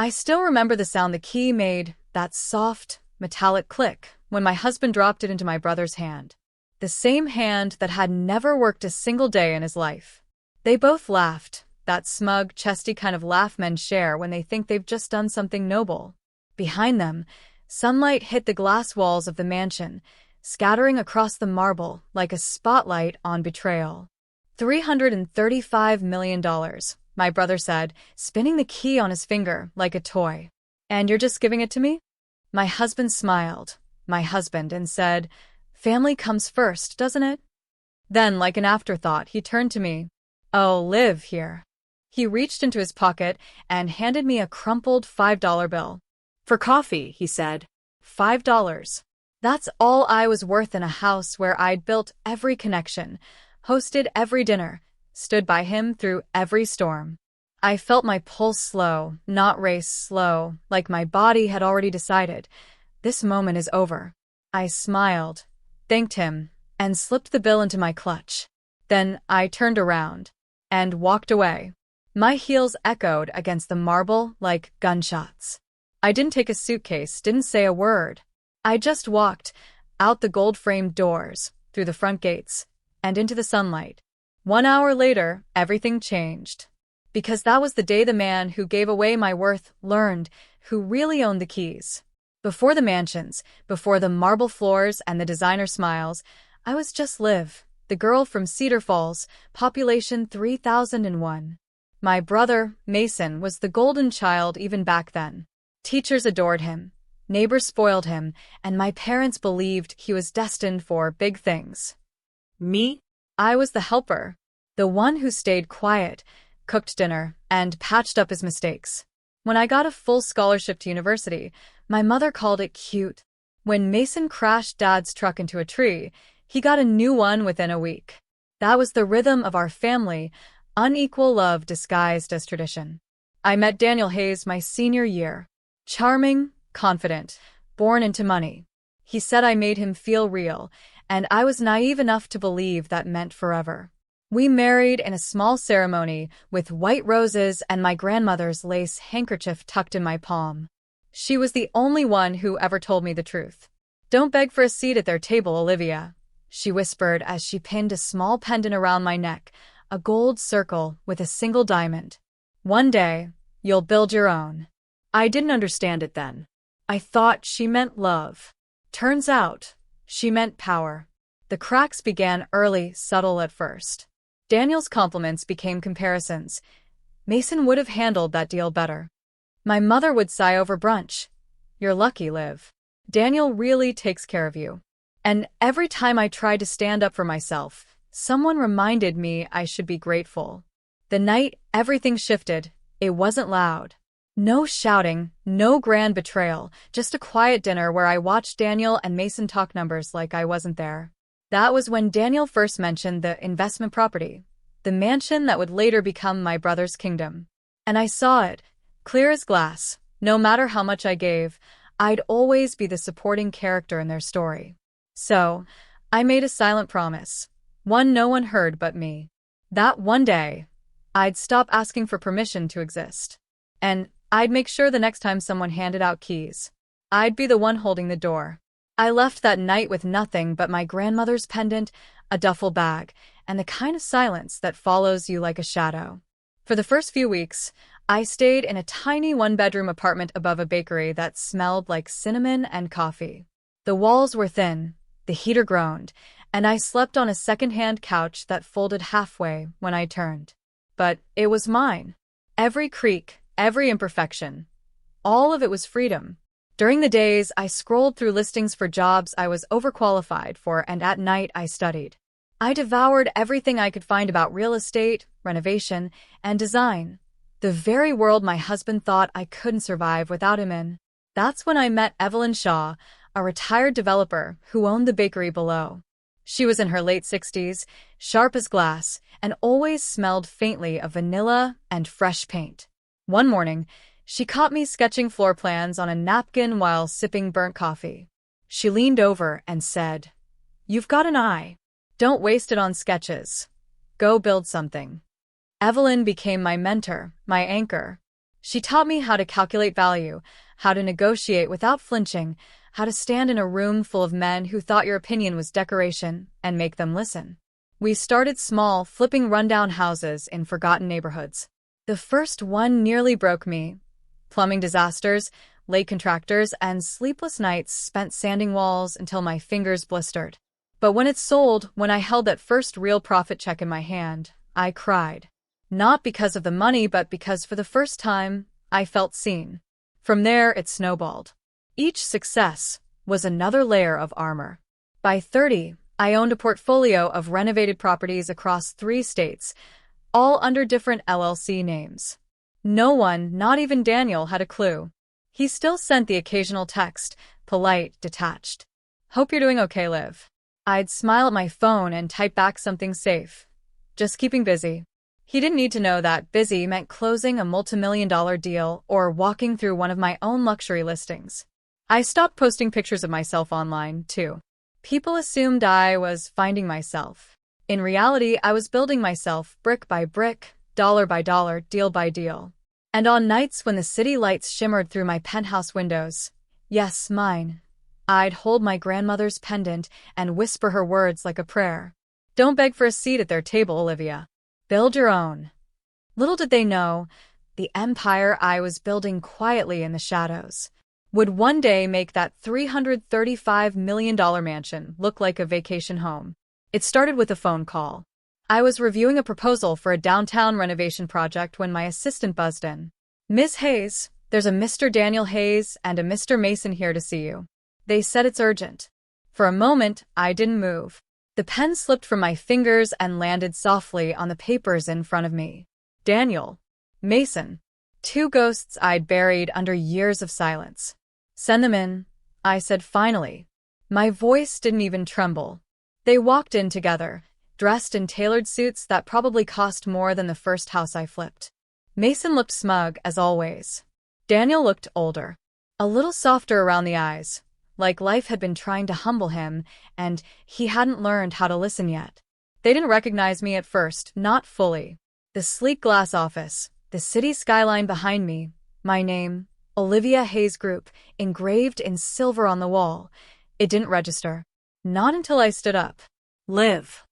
I still remember the sound the key made, that soft, metallic click, when my husband dropped it into my brother's hand. The same hand that had never worked a single day in his life. They both laughed, that smug, chesty kind of laugh men share when they think they've just done something noble. Behind them, sunlight hit the glass walls of the mansion, scattering across the marble like a spotlight on betrayal. $335 million, my brother said, spinning the key on his finger like a toy. And you're just giving it to me? My husband smiled, and said, family comes first, doesn't it? Then, like an afterthought, he turned to me. Oh, live here. He reached into his pocket and handed me a crumpled $5 bill. For coffee, he said. $5. That's all I was worth in a house where I'd built every connection, hosted every dinner, stood by him through every storm. I felt my pulse slow, not race slow, like my body had already decided. This moment is over. I smiled, thanked him, and slipped the bill into my clutch. Then I turned around and walked away. My heels echoed against the marble like gunshots. I didn't take a suitcase, didn't say a word. I just walked out the gold-framed doors, through the front gates, and into the sunlight. 1 hour later, everything changed. Because that was the day the man who gave away my worth learned who really owned the keys. Before the mansions, before the marble floors and the designer smiles, I was just Liv, the girl from Cedar Falls, population 3001. My brother, Mason, was the golden child even back then. Teachers adored him, neighbors spoiled him, and my parents believed he was destined for big things. Me? I was the helper, the one who stayed quiet, cooked dinner, and patched up his mistakes. When I got a full scholarship to university, my mother called it cute. When Mason crashed Dad's truck into a tree, he got a new one within a week. That was the rhythm of our family, unequal love disguised as tradition. I met Daniel Hayes my senior year. Charming, confident, born into money. He said I made him feel real, and I was naive enough to believe that meant forever. We married in a small ceremony with white roses and my grandmother's lace handkerchief tucked in my palm. She was the only one who ever told me the truth. Don't beg for a seat at their table, Olivia, she whispered as she pinned a small pendant around my neck, a gold circle with a single diamond. One day, you'll build your own. I didn't understand it then. I thought she meant love. Turns out, she meant power. The cracks began early, subtle at first. Daniel's compliments became comparisons. Mason would have handled that deal better. My mother would sigh over brunch. You're lucky, Liv. Daniel really takes care of you. And every time I tried to stand up for myself, someone reminded me I should be grateful. The night everything shifted, it wasn't loud. No shouting, no grand betrayal, just a quiet dinner where I watched Daniel and Mason talk numbers like I wasn't there. That was when Daniel first mentioned the investment property, the mansion that would later become my brother's kingdom. And I saw it, clear as glass. No matter how much I gave, I'd always be the supporting character in their story. So, I made a silent promise, one no one heard but me. That one day, I'd stop asking for permission to exist. And I'd make sure the next time someone handed out keys, I'd be the one holding the door. I left that night with nothing but my grandmother's pendant, a duffel bag, and the kind of silence that follows you like a shadow. For the first few weeks, I stayed in a tiny one-bedroom apartment above a bakery that smelled like cinnamon and coffee. The walls were thin, the heater groaned, and I slept on a second-hand couch that folded halfway when I turned. But it was mine. Every creak, every imperfection. All of it was freedom. During the days, I scrolled through listings for jobs I was overqualified for, and at night I studied. I devoured everything I could find about real estate, renovation, and design. The very world my husband thought I couldn't survive without him in. That's when I met Evelyn Shaw, a retired developer who owned the bakery below. She was in her late 60s, sharp as glass, and always smelled faintly of vanilla and fresh paint. One morning, she caught me sketching floor plans on a napkin while sipping burnt coffee. She leaned over and said, "You've got an eye. Don't waste it on sketches. Go build something." Evelyn became my mentor, my anchor. She taught me how to calculate value, how to negotiate without flinching, how to stand in a room full of men who thought your opinion was decoration and make them listen. We started small, flipping rundown houses in forgotten neighborhoods. The first one nearly broke me. Plumbing disasters, late contractors, and sleepless nights spent sanding walls until my fingers blistered. But when it sold, when I held that first real profit check in my hand, I cried. Not because of the money, but because for the first time, I felt seen. From there, it snowballed. Each success was another layer of armor. By 30, I owned a portfolio of renovated properties across 3 states, all under different LLC names. No one, not even Daniel, had a clue. He still sent the occasional text, polite, detached. "Hope you're doing okay, Liv." I'd smile at my phone and type back something safe. "Just keeping busy." He didn't need to know that busy meant closing a multimillion-dollar deal or walking through one of my own luxury listings. I stopped posting pictures of myself online, too. People assumed I was finding myself. In reality, I was building myself brick by brick, dollar by dollar, deal by deal. And on nights when the city lights shimmered through my penthouse windows, yes, mine, I'd hold my grandmother's pendant and whisper her words like a prayer. "Don't beg for a seat at their table, Olivia. Build your own." Little did they know, the empire I was building quietly in the shadows would one day make that $335 million mansion look like a vacation home. It started with a phone call. I was reviewing a proposal for a downtown renovation project when my assistant buzzed in. "Ms. Hayes, there's a Mr. Daniel Hayes and a Mr. Mason here to see you. They said it's urgent." For a moment, I didn't move. The pen slipped from my fingers and landed softly on the papers in front of me. Daniel. Mason. 2 ghosts I'd buried under years of silence. "Send them in," I said finally. My voice didn't even tremble. They walked in together, dressed in tailored suits that probably cost more than the first house I flipped. Mason looked smug, as always. Daniel looked older. A little softer around the eyes, like life had been trying to humble him, and he hadn't learned how to listen yet. They didn't recognize me at first, not fully. The sleek glass office, the city skyline behind me, my name, Olivia Hayes Group, engraved in silver on the wall. It didn't register. Not until I stood up. "Liv."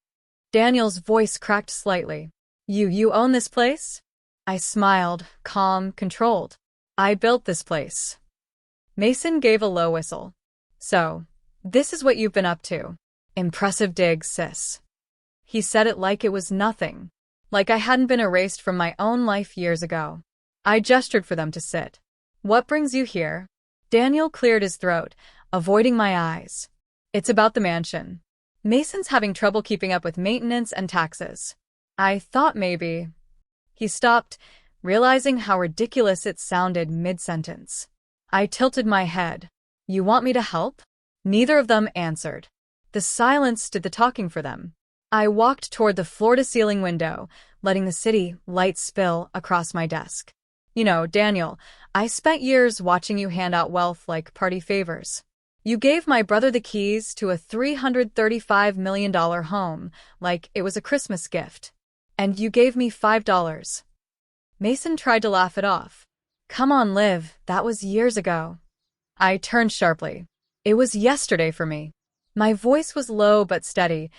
Daniel's voice cracked slightly. You own this place?" I smiled, calm, controlled. "I built this place." Mason gave a low whistle. "So, this is what you've been up to. Impressive dig, sis." He said it like it was nothing, like I hadn't been erased from my own life years ago. I gestured for them to sit. "What brings you here?" Daniel cleared his throat, avoiding my eyes. "It's about the mansion. Mason's having trouble keeping up with maintenance and taxes." I thought maybe. He stopped, realizing how ridiculous it sounded mid-sentence. I tilted my head. "You want me to help?" Neither of them answered. The silence did the talking for them. I walked toward the floor-to-ceiling window, letting the city lights spill across my desk. "You know, Daniel, I spent years watching you hand out wealth like party favors. You gave my brother the keys to a $335 million home like it was a Christmas gift. And you gave me $5. Mason tried to laugh it off. "Come on, Liv, that was years ago." I turned sharply. It was yesterday for me. My voice was low but steady,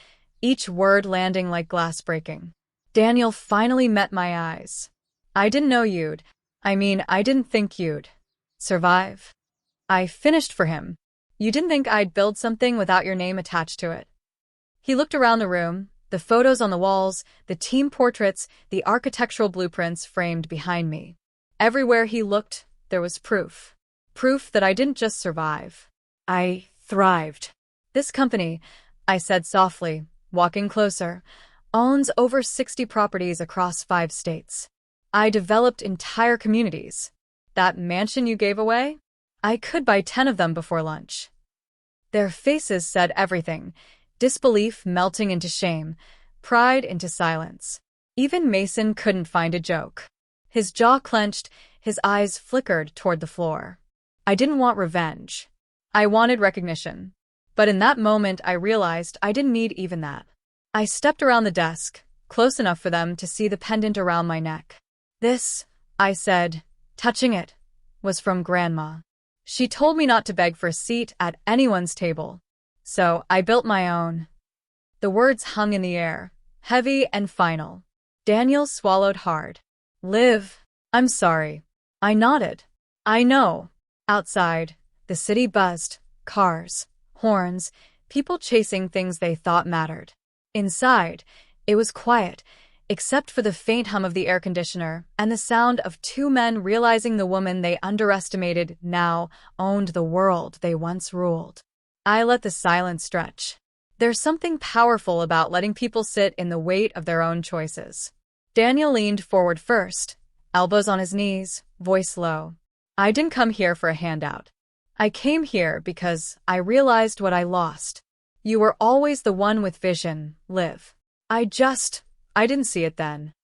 each word landing like glass breaking. Daniel finally met my eyes. I didn't think you'd survive." I finished for him. "You didn't think I'd build something without your name attached to it." He looked around the room, the photos on the walls, the team portraits, the architectural blueprints framed behind me. Everywhere he looked, there was proof. Proof that I didn't just survive. I thrived. "This company," I said softly, walking closer, "owns over 60 properties across 5 states. I developed entire communities. That mansion you gave away? I could buy 10 of them before lunch." Their faces said everything, disbelief melting into shame, pride into silence. Even Mason couldn't find a joke. His jaw clenched, his eyes flickered toward the floor. I didn't want revenge. I wanted recognition. But in that moment, I realized I didn't need even that. I stepped around the desk, close enough for them to see the pendant around my neck. "This," I said, Touching it was from Grandma. She told me not to beg for a seat at anyone's table. So I built my own. The words hung in the air, heavy and final. Daniel swallowed hard. Liv, I'm sorry. I nodded. I know. Outside, the city buzzed. Cars, horns, people chasing things they thought mattered. Inside, it was quiet, except for the faint hum of the air conditioner and the sound of two men realizing the woman they underestimated now owned the world they once ruled. I let the silence stretch. There's something powerful about letting people sit in the weight of their own choices. Daniel leaned forward first, elbows on his knees, voice low. I didn't come here for a handout. I came here because I realized what I lost. You were always the one with vision, Liv. I didn't see it then.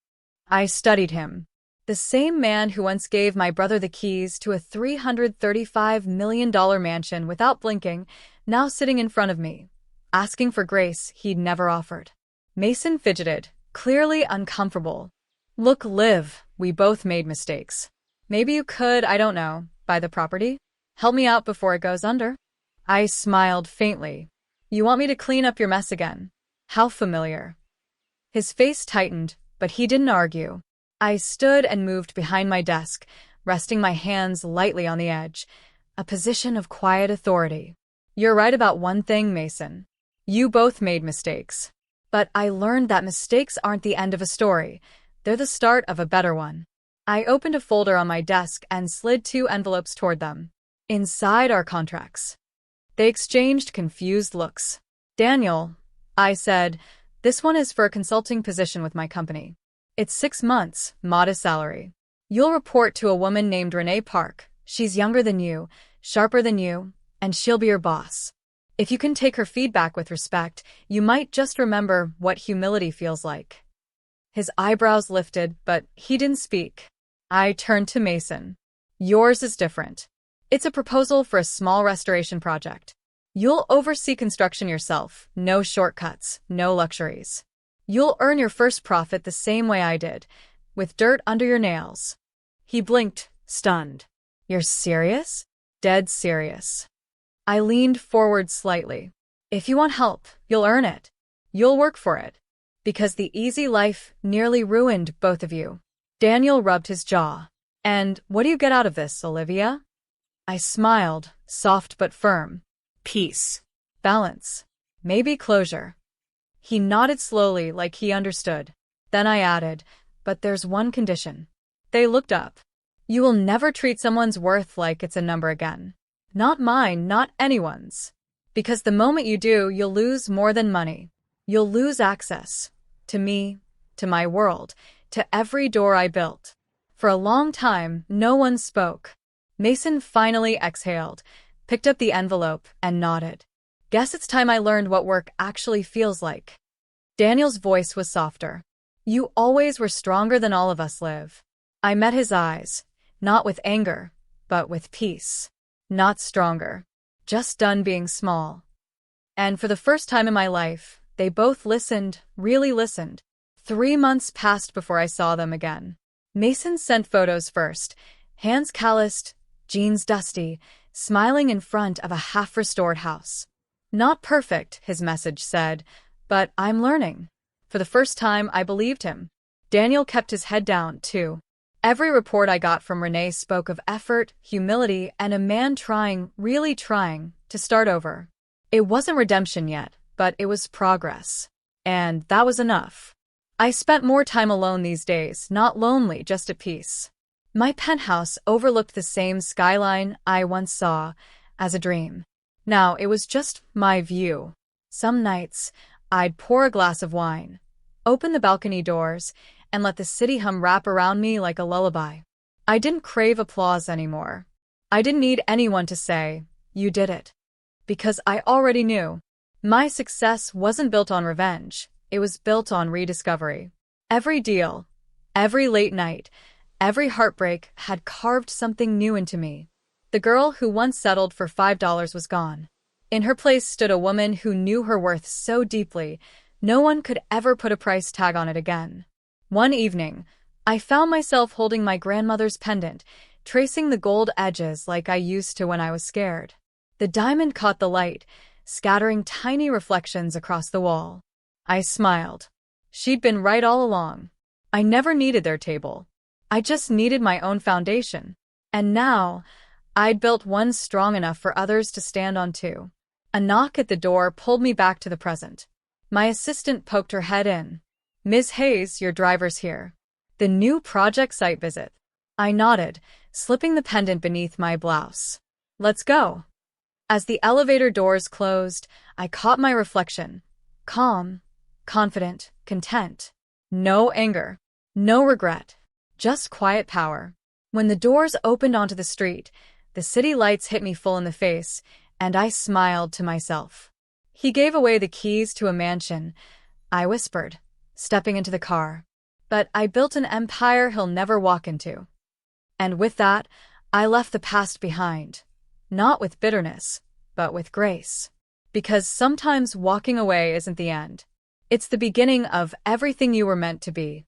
I studied him. The same man who once gave my brother the keys to a $335 million mansion without blinking, now sitting in front of me, asking for grace he'd never offered. Mason fidgeted, clearly uncomfortable. Look, Liv, we both made mistakes. Maybe you could, I don't know, buy the property? Help me out before it goes under? I smiled faintly. You want me to clean up your mess again? How familiar. His face tightened, but he didn't argue. I stood and moved behind my desk, resting my hands lightly on the edge, a position of quiet authority. You're right about one thing, Mason. You both made mistakes. But I learned that mistakes aren't the end of a story. They're the start of a better one. I opened a folder on my desk and slid 2 envelopes toward them. Inside are contracts. They exchanged confused looks. Daniel, I said, this one is for a consulting position with my company. It's 6 months, modest salary. You'll report to a woman named Renee Park. She's younger than you, sharper than you, and she'll be your boss. If you can take her feedback with respect, you might just remember what humility feels like. His eyebrows lifted, but he didn't speak. I turned to Mason. Yours is different. It's a proposal for a small restoration project. You'll oversee construction yourself, no shortcuts, no luxuries. You'll earn your first profit the same way I did, with dirt under your nails. He blinked, stunned. You're serious? Dead serious. I leaned forward slightly. If you want help, you'll earn it. You'll work for it. Because the easy life nearly ruined both of you. Daniel rubbed his jaw. And what do you get out of this, Olivia? I smiled, soft but firm. Peace. Balance. Maybe closure. He nodded slowly like he understood. Then I added, but there's one condition. They looked up. You will never treat someone's worth like it's a number again. Not mine, not anyone's. Because the moment you do, you'll lose more than money. You'll lose access. To me, to my world, to every door I built. For a long time, no one spoke. Mason finally exhaled, picked up the envelope, and nodded. Guess it's time I learned what work actually feels like. Daniel's voice was softer. You always were stronger than all of us, Liv. I met his eyes, not with anger, but with peace. Not stronger, just done being small. And for the first time in my life, they both listened, really listened. 3 months passed before I saw them again. Mason sent photos first, hands calloused, jeans dusty, smiling in front of a half-restored house. Not perfect, his message said, but I'm learning. For the first time, I believed him. Daniel kept his head down, too. Every report I got from Renee spoke of effort, humility, and a man trying, really trying, to start over. It wasn't redemption yet, but it was progress. And that was enough. I spent more time alone these days, not lonely, just at peace. My penthouse overlooked the same skyline I once saw as a dream. Now it was just my view. Some nights, I'd pour a glass of wine, open the balcony doors, and let the city hum wrap around me like a lullaby. I didn't crave applause anymore. I didn't need anyone to say, "You did it." Because I already knew. My success wasn't built on revenge. It was built on rediscovery. Every deal, every late night, every heartbreak had carved something new into me. The girl who once settled for $5 was gone. In her place stood a woman who knew her worth so deeply, no one could ever put a price tag on it again. One evening, I found myself holding my grandmother's pendant, tracing the gold edges like I used to when I was scared. The diamond caught the light, scattering tiny reflections across the wall. I smiled. She'd been right all along. I never needed their table. I just needed my own foundation. And now, I'd built one strong enough for others to stand on too. A knock at the door pulled me back to the present. My assistant poked her head in. "Ms. Hayes, your driver's here. The new project site visit." I nodded, slipping the pendant beneath my blouse. "Let's go." As the elevator doors closed, I caught my reflection. Calm, confident, content. No anger, no regret, just quiet power. When the doors opened onto the street, the city lights hit me full in the face, and I smiled to myself. "He gave away the keys to a mansion," I whispered, stepping into the car. "But I built an empire he'll never walk into." And with that, I left the past behind. Not with bitterness, but with grace. Because sometimes walking away isn't the end. It's the beginning of everything you were meant to be.